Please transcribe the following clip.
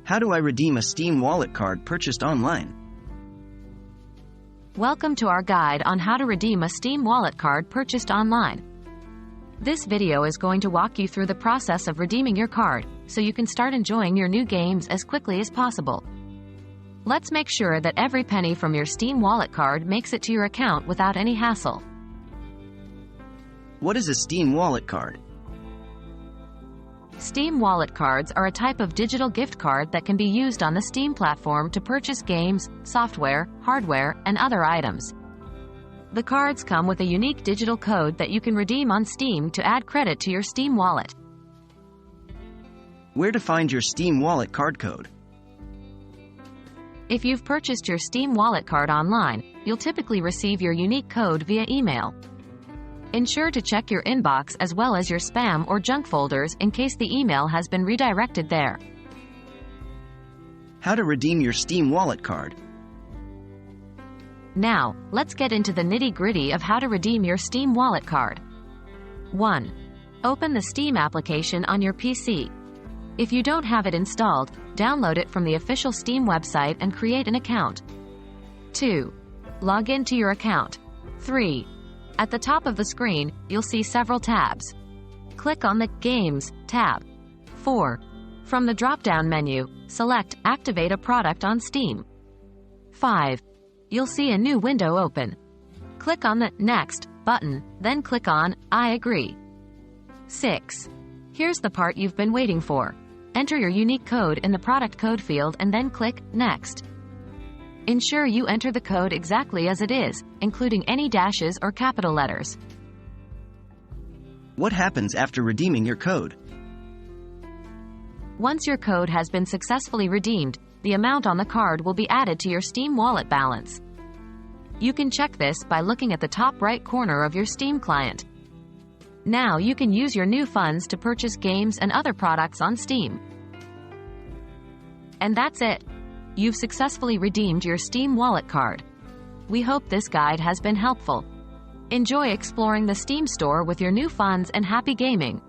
How do I redeem a Steam Wallet card purchased online? Welcome to our guide on how to redeem a Steam Wallet card purchased online. This video is going to walk you through the process of redeeming your card, so you can start enjoying your new games as quickly as possible. Let's make sure that every penny from your Steam Wallet card makes it to your account without any hassle. What is a Steam Wallet card? Steam Wallet cards are a type of digital gift card that can be used on the Steam platform to purchase games, software, hardware, and other items. The cards come with a unique digital code that you can redeem on Steam to add credit to your Steam wallet. Where to find your Steam Wallet card code? If you've purchased your Steam Wallet card online, you'll typically receive your unique code via email. Ensure to check your inbox as well as your spam or junk folders in case the email has been redirected there. How to redeem your Steam Wallet card? Now, let's get into the nitty-gritty of how to redeem your Steam Wallet card. 1. Open the Steam application on your PC. If you don't have it installed, download it from the official Steam website and create an account. 2. Log into your account. 3. At the top of the screen, you'll see several tabs. Click on the Games tab. 4. From the drop-down menu, select Activate a product on Steam. 5. You'll see a new window open. Click on the Next button, then click on I agree. 6. Here's the part you've been waiting for. Enter your unique code in the product code field and then click Next. Ensure you enter the code exactly as it is, including any dashes or capital letters. What happens after redeeming your code? Once your code has been successfully redeemed, the amount on the card will be added to your Steam Wallet balance. You can check this by looking at the top right corner of your Steam client. Now you can use your new funds to purchase games and other products on Steam. And that's it. You've successfully redeemed your Steam Wallet card. We hope this guide has been helpful. Enjoy exploring the Steam store with your new funds and happy gaming!